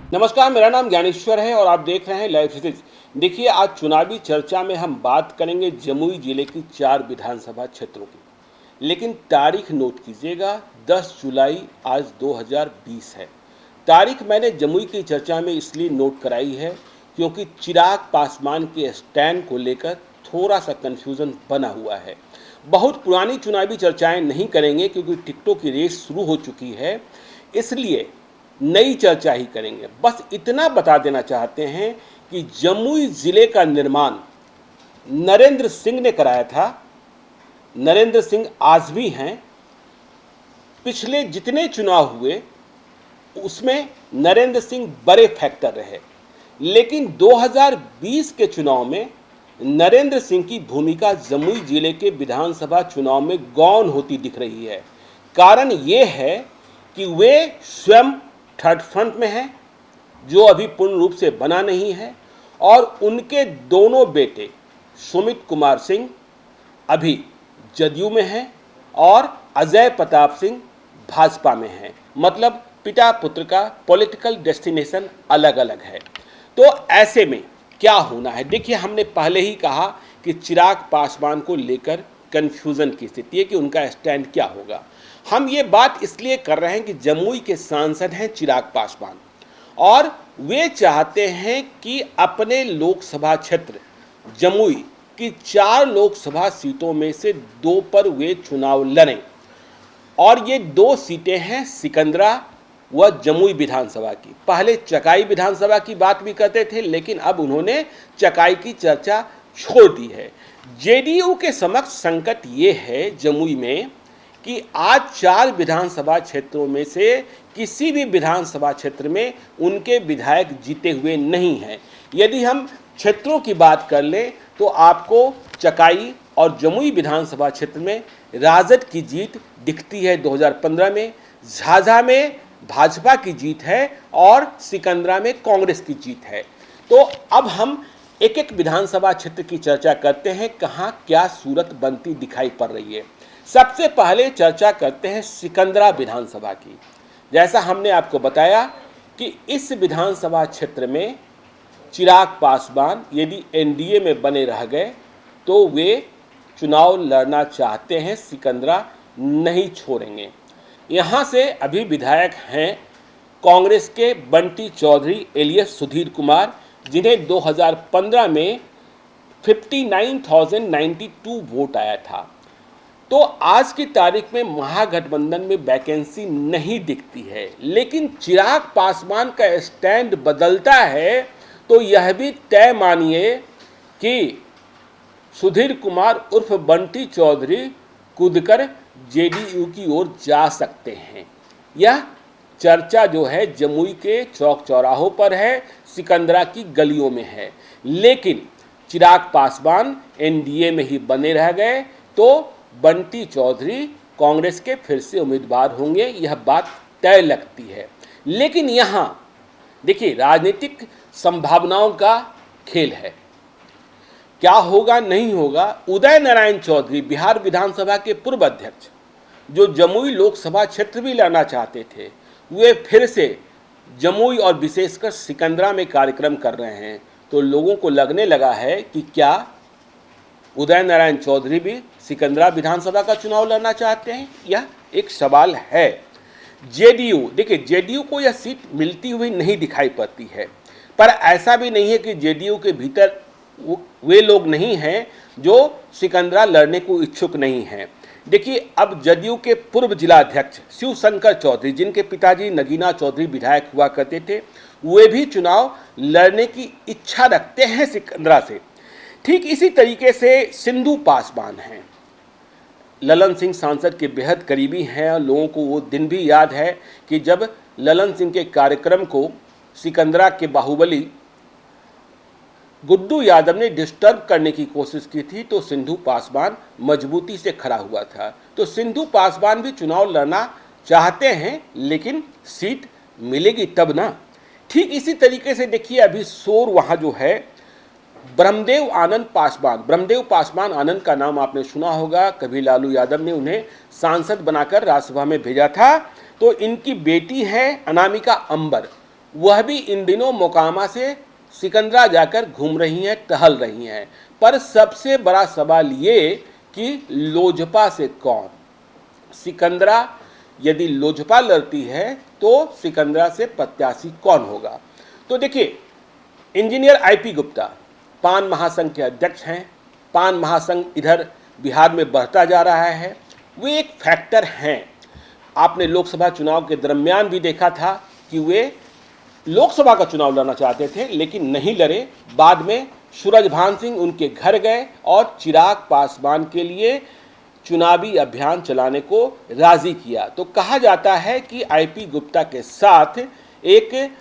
नमस्कार, मेरा नाम ज्ञानेश्वर है और आप देख रहे हैं लाइव फिजिक्स। देखिए, आज चुनावी चर्चा में हम बात करेंगे जमुई जिले की 4 विधानसभा क्षेत्रों की। लेकिन तारीख नोट कीजिएगा, 10 जुलाई आज 2020 है। तारीख मैंने जमुई की चर्चा में इसलिए नोट कराई है क्योंकि चिराग पासवान के स्टैंड को लेकर थोड़ा सा कन्फ्यूज़न बना हुआ है। बहुत पुरानी चुनावी चर्चाएं नहीं करेंगे क्योंकि टिकटों की रेस शुरू हो चुकी है, इसलिए नई चर्चा ही करेंगे। बस इतना बता देना चाहते हैं कि जमुई जिले का निर्माण नरेंद्र सिंह ने कराया था। नरेंद्र सिंह आज भी हैं। पिछले जितने चुनाव हुए उसमें नरेंद्र सिंह बड़े फैक्टर रहे, लेकिन 2020 के चुनाव में नरेंद्र सिंह की भूमिका जमुई जिले के विधानसभा चुनाव में गौण होती दिख रही है। कारण ये है कि वे स्वयं थर्ड फ्रंट में है, जो अभी पूर्ण रूप से बना नहीं है, और उनके दोनों बेटे सुमित कुमार सिंह अभी जदयू में हैं और अजय प्रताप सिंह भाजपा में हैं। मतलब पिता पुत्र का पॉलिटिकल डेस्टिनेशन अलग अलग है। तो ऐसे में क्या होना है, देखिए, हमने पहले ही कहा कि चिराग पासवान को लेकर कन्फ्यूज़न की स्थिति है कि उनका स्टैंड क्या होगा। हम ये बात इसलिए कर रहे हैं कि जमुई के सांसद हैं चिराग पासवान, और वे चाहते हैं कि अपने लोकसभा क्षेत्र जमुई की 4 लोकसभा सीटों में से 2 पर वे चुनाव लड़ें। और ये 2 सीटें हैं सिकंदरा व जमुई विधानसभा की। पहले चकाई विधानसभा की बात भी करते थे, लेकिन अब उन्होंने चकाई की चर्चा छोड़ दी है। जेडीयू के समक्ष संकट ये है जमुई में कि आज 4 विधानसभा क्षेत्रों में से किसी भी विधानसभा क्षेत्र में उनके विधायक जीते हुए नहीं हैं। यदि हम क्षेत्रों की बात कर लें तो आपको चकाई और जमुई विधानसभा क्षेत्र में राजद की जीत दिखती है 2015 में, झाझा में भाजपा की जीत है और सिकंदरा में कांग्रेस की जीत है। तो अब हम एक एक विधानसभा क्षेत्र की चर्चा करते हैं, कहाँ क्या सूरत बनती दिखाई पड़ रही है। सबसे पहले चर्चा करते हैं सिकंदरा विधानसभा की। जैसा हमने आपको बताया कि इस विधानसभा क्षेत्र में चिराग पासवान यदि एनडीए में बने रह गए तो वे चुनाव लड़ना चाहते हैं, सिकंदरा नहीं छोड़ेंगे। यहाँ से अभी विधायक हैं कांग्रेस के बंटी चौधरी एलियस सुधीर कुमार, जिन्हें 2015 में 59,092 वोट आया था। तो आज की तारीख में महागठबंधन में वैकेंसी नहीं दिखती है, लेकिन चिराग पासवान का स्टैंड बदलता है तो यह भी तय मानिए कि सुधीर कुमार उर्फ बंटी चौधरी कूदकर जेडीयू की ओर जा सकते हैं। यह चर्चा जो है जमुई के चौक चौराहों पर है, सिकंदरा की गलियों में है। लेकिन चिराग पासवान एनडीए में ही बने रह गए तो बंटी चौधरी कांग्रेस के फिर से उम्मीदवार होंगे, यह बात तय लगती है। लेकिन यहाँ देखिए, राजनीतिक संभावनाओं का खेल है, क्या होगा नहीं होगा। उदय नारायण चौधरी बिहार विधानसभा के पूर्व अध्यक्ष, जो जमुई लोकसभा क्षेत्र भी लड़ना चाहते थे, वे फिर से जमुई और विशेषकर सिकंदरा में कार्यक्रम कर रहे हैं। तो लोगों को लगने लगा है कि क्या उदय नारायण चौधरी भी सिकंदरा विधानसभा का चुनाव लड़ना चाहते हैं, यह एक सवाल है। जेडीयू, देखिए, जेडीयू को यह सीट मिलती हुई नहीं दिखाई पड़ती है, पर ऐसा भी नहीं है कि जेडीयू के भीतर वे लोग नहीं हैं जो सिकंदरा लड़ने को इच्छुक नहीं हैं। देखिए, अब जदयू के पूर्व जिला अध्यक्ष शिवशंकर चौधरी, जिनके पिताजी नगीना चौधरी विधायक हुआ करते थे, वे भी चुनाव लड़ने की इच्छा रखते हैं सिकंदरा से। ठीक इसी तरीके से सिंधु पासवान हैं, ललन सिंह सांसद के बेहद करीबी हैं। लोगों को वो दिन भी याद है कि जब ललन सिंह के कार्यक्रम को सिकंदरा के बाहुबली गुड्डू यादव ने डिस्टर्ब करने की कोशिश की थी तो सिंधु पासवान मजबूती से खड़ा हुआ था। तो सिंधु पासवान भी चुनाव लड़ना चाहते हैं, लेकिन सीट मिलेगी तब ना। ठीक इसी तरीके से देखिए, अभी शोर वहाँ जो है ब्रह्मदेव आनंद पासवान, ब्रह्मदेव पासवान आनंद का नाम आपने सुना होगा, कभी लालू यादव ने उन्हें सांसद बनाकर राज्यसभा में भेजा था। तो इनकी बेटी है अनामिका अंबर, वह भी इन दिनों मोकामा से सिकंदरा जाकर घूम रही हैं, टहल रही हैं। पर सबसे बड़ा सवाल ये कि लोजपा से कौन? सिकंदरा यदि लोजपा लड़ती है तो सिकंदरा से प्रत्याशी कौन होगा? तो देखिए, इंजीनियर आईपी गुप्ता पान महासंघ के अध्यक्ष हैं। पान महासंघ इधर बिहार में बढ़ता जा रहा है, वे एक फैक्टर हैं। आपने लोकसभा चुनाव के दरमियान भी देखा था कि वे लोकसभा का चुनाव लड़ना चाहते थे लेकिन नहीं लड़े। बाद में सूरजभान सिंह उनके घर गए और चिराग पासवान के लिए चुनावी अभियान चलाने को राजी किया। तो कहा जाता है कि आईपी गुप्ता के साथ एक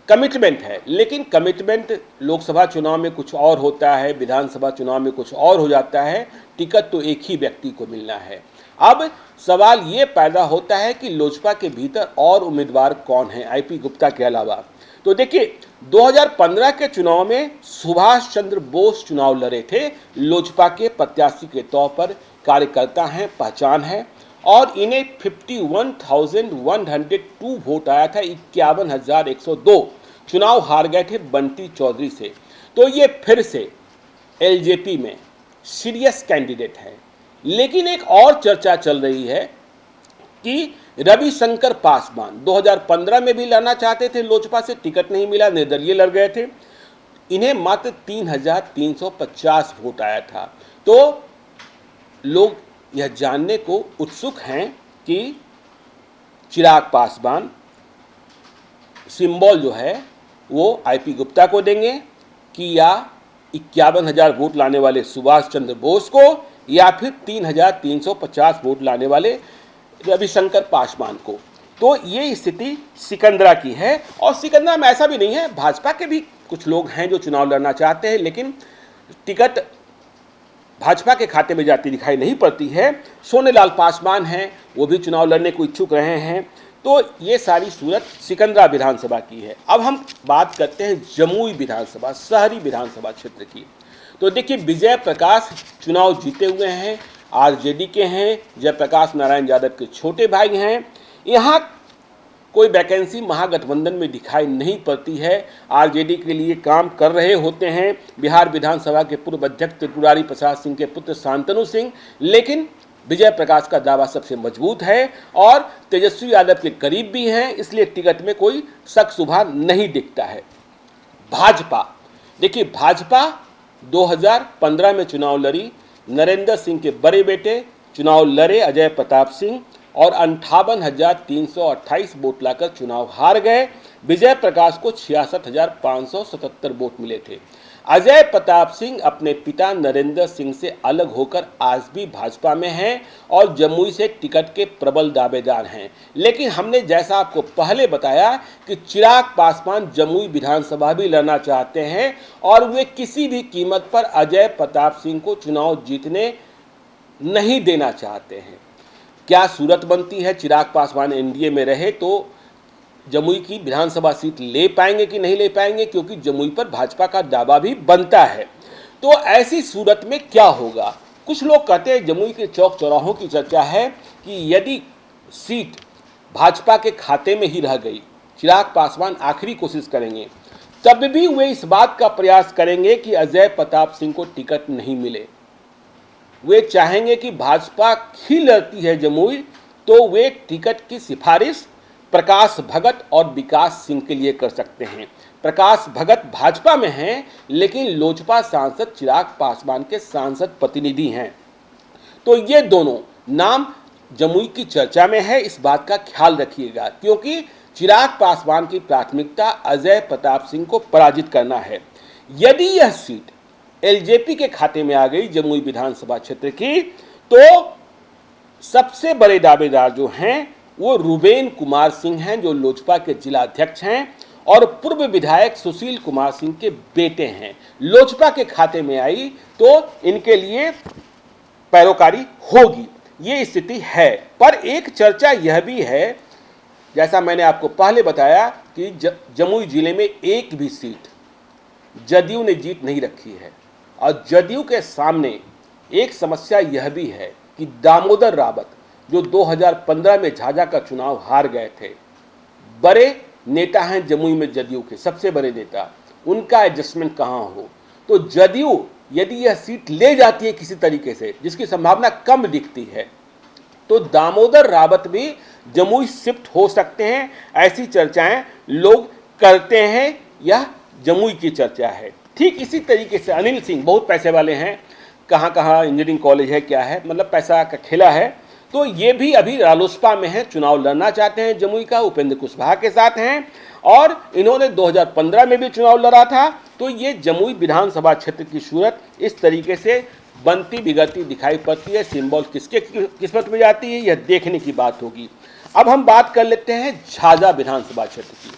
कमिटमेंट है, लेकिन कमिटमेंट लोकसभा चुनाव में कुछ और होता है, विधानसभा चुनाव में कुछ और हो जाता है। टिकट तो एक ही व्यक्ति को मिलना है। अब सवाल ये पैदा होता है कि लोजपा के भीतर और उम्मीदवार कौन हैं आईपी गुप्ता के अलावा? तो देखिए, 2015 के चुनाव में सुभाष चंद्र बोस चुनाव लड़े थे, लोजपा के प्रत्याशी के तौर पर कार्यकर्ता हैं, पहचान है, और इन्हें 51,102 वोट आया था, 51,102। चुनाव हार गए थे बंटी चौधरी से। तो ये फिर से एलजेपी में सीरियस कैंडिडेट हैं। लेकिन एक और चर्चा चल रही है कि रविशंकर पासवान 2015 में भी लड़ना चाहते थे, लोजपा से टिकट नहीं मिला, निर्दलीय लड़ गए थे। इन्हें मात्र 3,350 वोट आया था। तो लोग यह जानने को उत्सुक हैं कि चिराग पासवान सिंबल जो है वो आईपी गुप्ता को देंगे कि या 51,000 वोट लाने वाले सुभाष चंद्र बोस को, या फिर 3,350 वोट लाने वाले रविशंकर पासवान को। तो ये स्थिति सिकंदरा की है। और सिकंदरा में ऐसा भी नहीं है, भाजपा के भी कुछ लोग हैं जो चुनाव लड़ना चाहते हैं, लेकिन टिकट भाजपा के खाते में जाती दिखाई नहीं पड़ती है। सोनेलाल पासवान हैं, वो भी चुनाव लड़ने को इच्छुक रहे हैं। तो ये सारी सूरत सिकंदरा विधानसभा की है। अब हम बात करते हैं जमुई विधानसभा, शहरी विधानसभा क्षेत्र की। तो देखिए, विजय प्रकाश चुनाव जीते हुए हैं, आरजेडी के हैं, जयप्रकाश नारायण यादव के छोटे भाई हैं। यहाँ कोई वैकेंसी महागठबंधन में दिखाई नहीं पड़ती है। आरजेडी के लिए काम कर रहे होते हैं बिहार विधानसभा के पूर्व अध्यक्ष त्रिपुरारी प्रसाद सिंह के पुत्र शांतनु सिंह, लेकिन विजय प्रकाश का दावा सबसे मजबूत है और तेजस्वी यादव के करीब भी हैं, इसलिए टिकट में कोई शक शुबा नहीं दिखता है। भाजपा, देखिए, भाजपा 2015 में चुनाव लड़ी, नरेंद्र सिंह के बड़े बेटे चुनाव लड़े अजय प्रताप सिंह, और 58,328 वोट लाकर चुनाव हार गए। विजय प्रकाश को 66,577 वोट मिले थे। अजय प्रताप सिंह अपने पिता नरेंद्र सिंह से अलग होकर आज भी भाजपा में हैं और जमुई से टिकट के प्रबल दावेदार हैं। लेकिन हमने जैसा आपको पहले बताया कि चिराग पासवान जमुई विधानसभा भी लड़ना चाहते हैं और वे किसी भी कीमत पर अजय प्रताप सिंह को चुनाव जीतने नहीं देना चाहते हैं। क्या सूरत बनती है चिराग पासवान एनडीए में रहे तो जमुई की विधानसभा सीट ले पाएंगे कि नहीं ले पाएंगे, क्योंकि जमुई पर भाजपा का दावा भी बनता है। तो ऐसी सूरत में क्या होगा? कुछ लोग कहते हैं, जमुई के चौक चौराहों की चर्चा है कि यदि सीट भाजपा के खाते में ही रह गई, चिराग पासवान आखिरी कोशिश करेंगे, तब भी वे इस बात का प्रयास करेंगे कि अजय प्रताप सिंह को टिकट नहीं मिले। वे चाहेंगे कि भाजपा ही लड़ती है जमुई, तो वे टिकट की सिफारिश प्रकाश भगत और विकास सिंह के लिए कर सकते हैं। प्रकाश भगत भाजपा में हैं, लेकिन लोजपा सांसद चिराग पासवान के सांसद प्रतिनिधि हैं। तो ये दोनों नाम जमुई की चर्चा में है, इस बात का ख्याल रखिएगा, क्योंकि चिराग पासवान की प्राथमिकता अजय प्रताप सिंह को पराजित करना है। यदि यह सीट एलजेपी के खाते में आ गई जमुई विधानसभा क्षेत्र की, तो सबसे बड़े दावेदार जो हैं वो रुबेन कुमार सिंह हैं, जो लोजपा के जिला अध्यक्ष हैं और पूर्व विधायक सुशील कुमार सिंह के बेटे हैं। लोजपा के खाते में आई तो इनके लिए पैरोकारी होगी, ये स्थिति है। पर एक चर्चा यह भी है, जैसा मैंने आपको पहले बताया, कि जमुई जिले में एक भी सीट जदयू ने जीत नहीं रखी है। और जदयू के सामने एक समस्या यह भी है कि दामोदर रावत, जो 2015 में झाझा का चुनाव हार गए थे, बड़े नेता हैं जमुई में जदयू के सबसे बड़े नेता, उनका एडजस्टमेंट कहाँ हो। तो जदयू यदि यह सीट ले जाती है किसी तरीके से, जिसकी संभावना कम दिखती है, तो दामोदर रावत भी जमुई शिफ्ट हो सकते हैं, ऐसी चर्चाएं लोग करते हैं। यह जमुई की चर्चा है। ठीक इसी तरीके से अनिल सिंह बहुत पैसे वाले हैं, कहाँ कहाँ इंजीनियरिंग कॉलेज है, क्या है, मतलब पैसा का खेला है। तो ये भी अभी रालोसपा में है, चुनाव लड़ना चाहते हैं जमुई का, उपेंद्र कुशवाहा के साथ हैं और इन्होंने 2015 में भी चुनाव लड़ा था। तो ये जमुई विधानसभा क्षेत्र की सूरत इस तरीके से बनती बिगड़ती दिखाई पड़ती है। सिंबल किसके किस्मत में जाती है, यह देखने की बात होगी। अब हम बात कर लेते हैं झाझा विधानसभा क्षेत्र की।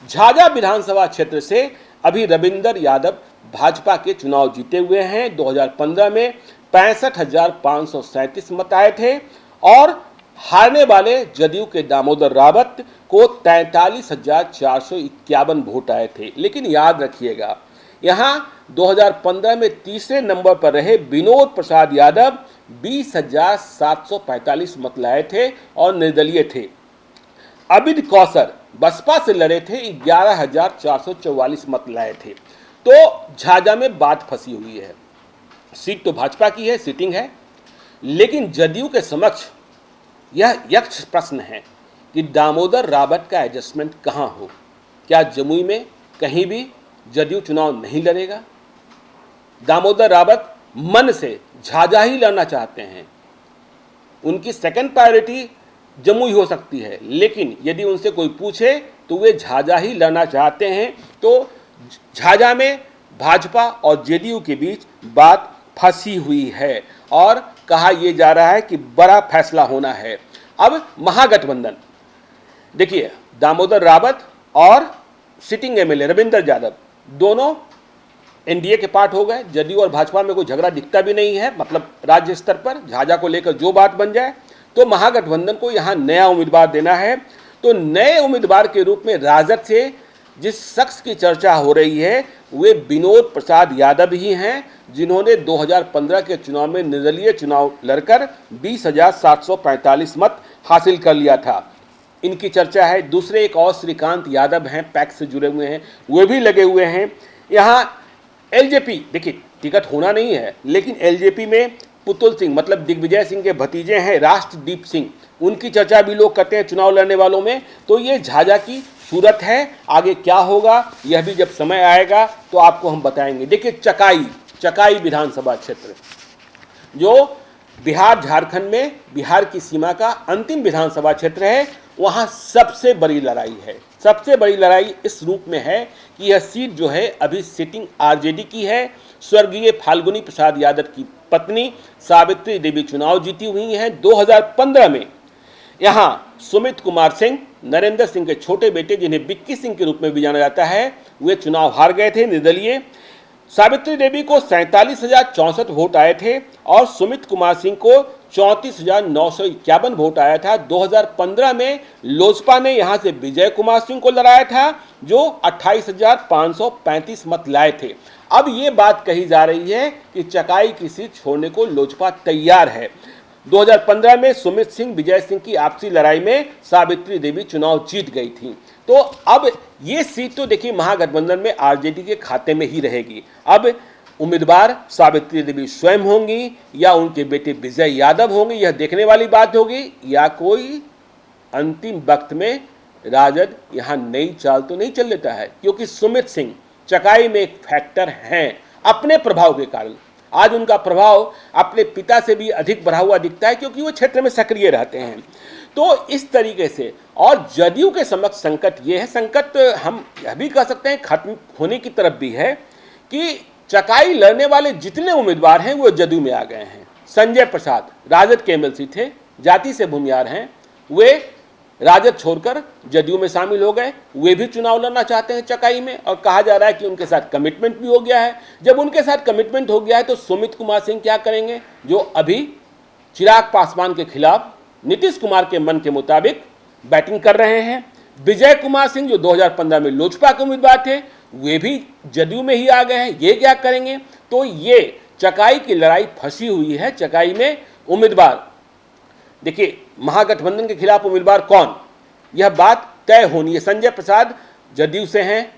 झाझा विधानसभा क्षेत्र से अभी रविंदर यादव भाजपा के चुनाव जीते हुए हैं। 2015 में 65,537 मत आए थे और हारने वाले जदयू के दामोदर रावत को 43,451 वोट आए थे। लेकिन याद रखिएगा, यहाँ 2015 में तीसरे नंबर पर रहे विनोद प्रसाद यादव 20,745 मत लाए थे और निर्दलीय थे। अबिद कौसर बसपा से लड़े थे, 11,444 मत लाए थे। तो झाझा में बात फंसी हुई है। सीट तो भाजपा की है, सीटिंग है, लेकिन जदयू के समक्ष यह यक्ष प्रश्न है कि दामोदर रावत का एडजस्टमेंट कहाँ हो। क्या जमुई में कहीं भी जदयू चुनाव नहीं लड़ेगा? दामोदर रावत मन से झाझा ही लड़ना चाहते हैं, उनकी सेकंड प्रायोरिटी जमुई हो सकती है, लेकिन यदि उनसे कोई पूछे तो वे झाझा ही लड़ना चाहते हैं। तो झाझा में भाजपा और जेडीयू के बीच बात फंसी हुई है और कहा यह जा रहा है कि बड़ा फैसला होना है। अब महागठबंधन, देखिए दामोदर रावत और सिटिंग एमएलए रविंदर यादव दोनों एनडीए के पार्ट हो गए। जदयू और भाजपा में कोई झगड़ा दिखता भी नहीं है, मतलब राज्य स्तर पर झाझा को लेकर जो बात बन जाए। तो महागठबंधन को यहाँ नया उम्मीदवार देना है। तो नए उम्मीदवार के रूप में राजद से जिस शख्स की चर्चा हो रही है वे विनोद प्रसाद यादव ही हैं, जिन्होंने 2015 के चुनाव में निर्दलीय चुनाव लड़कर 20,745 मत हासिल कर लिया था। इनकी चर्चा है। दूसरे एक और श्रीकांत यादव हैं, पैक्स से जुड़े हुए हैं, वे भी लगे हुए हैं। यहाँ एलजेपी, देखिए टिकट होना नहीं है, लेकिन एलजेपी में पुतुल सिंह मतलब दिग्विजय सिंह के भतीजे हैं राष्ट्रदीप सिंह, उनकी चर्चा भी लोग करते हैं चुनाव लड़ने वालों में। तो ये झाझा की सूरत है। आगे क्या होगा यह भी जब समय आएगा तो आपको हम बताएंगे। देखिए चकाई विधानसभा क्षेत्र जो बिहार झारखंड में बिहार की सीमा का अंतिम विधानसभा क्षेत्र है, वहाँ सबसे बड़ी लड़ाई है। सबसे बड़ी लड़ाई इस रूप में है कि यह सीट जो है अभी सिटिंग आरजेडी की है। स्वर्गीय फाल्गुनी प्रसाद यादव की पत्नी सावित्री देवी चुनाव जीती हुई हैं। 2015 में यहाँ सुमित कुमार सिंह, नरेंद्र सिंह के छोटे बेटे जिन्हें बिक्की सिंह के रूप में भी जाना जाता है, वे चुनाव हार गए थे निर्दलीय। सावित्री देवी को 47,064 वोट आए थे और सुमित कुमार सिंह को 34,951 वोट आया था। 2015 में लोजपा ने यहां से विजय कुमार सिंह को लड़ाया था जो 28,535 मत लाए थे। अब ये बात कही जा रही है कि चकाई की सीट छोड़ने को लोजपा तैयार है। 2015 में सुमित सिंह विजय सिंह की आपसी लड़ाई में सावित्री देवी चुनाव जीत गई थी। तो अब ये सीट तो देखिए महागठबंधन में आरजेडी के खाते में ही रहेगी। अब उम्मीदवार सावित्री देवी स्वयं होंगी या उनके बेटे विजय यादव होंगे, यह देखने वाली बात होगी, या कोई अंतिम वक्त में राजद यहाँ नई चाल तो नहीं चल लेता है, क्योंकि सुमित सिंह चकाई में एक फैक्टर हैं अपने प्रभाव के कारण। आज उनका प्रभाव अपने पिता से भी अधिक बढ़ा हुआ दिखता है, क्योंकि वो क्षेत्र में सक्रिय रहते हैं। तो इस तरीके से, और जदयू के समक्ष संकट ये है, संकट हम यह भी कह सकते हैं खत्म होने की तरफ भी है, कि चकाई लड़ने वाले जितने उम्मीदवार हैं वो जदयू में आ गए हैं। संजय प्रसाद राजद के एमएलसी थे, जाति से भूमियार हैं, वे राजद छोड़कर जदयू में शामिल हो गए। वे भी चुनाव लड़ना चाहते हैं चकाई में, और कहा जा रहा है कि उनके साथ कमिटमेंट भी हो गया है। जब उनके साथ कमिटमेंट हो गया है तो सुमित कुमार सिंह क्या करेंगे, जो अभी चिराग पासवान के खिलाफ नीतीश कुमार के मन के मुताबिक बैटिंग कर रहे हैं। विजय कुमार सिंह जो 2015 में लोजपा के उम्मीदवार थे, वे भी जदयू में ही आ गए हैं, ये क्या करेंगे। तो ये चकाई की लड़ाई फंसी हुई है। चकाई में उम्मीदवार, देखिए महागठबंधन के खिलाफ उम्मीदवार कौन, यह बात तय होनी है। संजय प्रसाद जदयू से हैं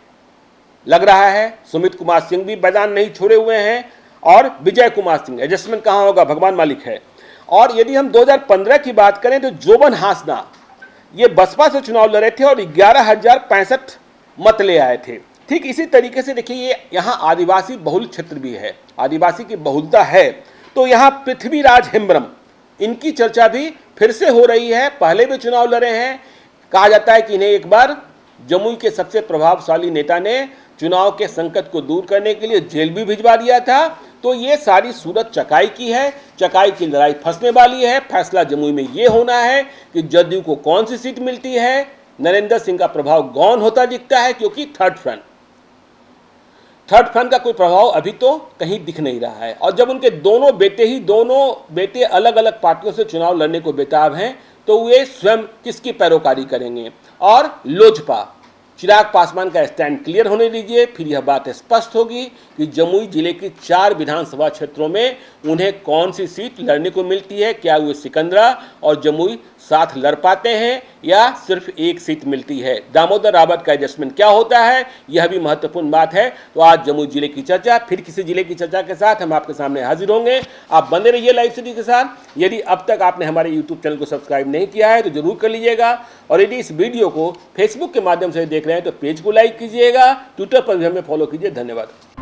लग रहा है, सुमित कुमार सिंह भी मैदान नहीं छोड़े हुए हैं, और विजय कुमार सिंह, एडजस्टमेंट कहाँ होगा भगवान मालिक है। और यदि हम 2015 की बात करें तो जोबन हासना ये बसपा से चुनाव लड़े थे और 11,065 मत ले आए थे। ठीक इसी तरीके से देखिए, ये यहाँ आदिवासी बहुल क्षेत्र भी है, आदिवासी की बहुलता है, तो यहाँ पृथ्वीराज हेम्ब्रम, इनकी चर्चा भी फिर से हो रही है। पहले भी चुनाव लड़े हैं, कहा जाता है कि इन्हें एक बार जमुई के सबसे प्रभावशाली नेता ने चुनाव के संकट को दूर करने के लिए जेल भी भिजवा दिया था। तो ये सारी सूरत चकाई की है, चकाई की लड़ाई फंसने वाली है। फैसला जमुई में ये होना है कि जदयू को कौन सी सीट मिलती है। नरेंद्र सिंह का प्रभाव गौन होता दिखता है, क्योंकि थर्ड फ्रंट का कोई प्रभाव अभी तो कहीं दिख नहीं रहा है। और जब उनके दोनों बेटे अलग अलग पार्टियों से चुनाव लड़ने को बेताब हैं, तो वे स्वयं किसकी पैरोकारी करेंगे। और लोजपा, चिराग पासवान का स्टैंड क्लियर होने दीजिए, फिर यह बात स्पष्ट होगी कि जमुई जिले की 4 विधानसभा क्षेत्रों में उन्हें कौन सी सीट लड़ने को मिलती है। क्या वे सिकंदरा और जमुई साथ लड़ पाते हैं या सिर्फ एक सीट मिलती है। दामोदर रावत का एडजस्टमेंट क्या होता है, यह भी महत्वपूर्ण बात है। तो आज जमुई जिले की चर्चा, फिर किसी जिले की चर्चा के साथ हम आपके सामने हाजिर होंगे। आप बने रहिए लाइव सिटी के साथ। यदि अब तक आपने हमारे यूट्यूब चैनल को सब्सक्राइब नहीं किया है तो जरूर कर लीजिएगा, और यदि इस वीडियो को फेसबुक के माध्यम से देख रहे हैं तो पेज को लाइक कीजिएगा, ट्विटर पर भी हमें फॉलो कीजिए। धन्यवाद।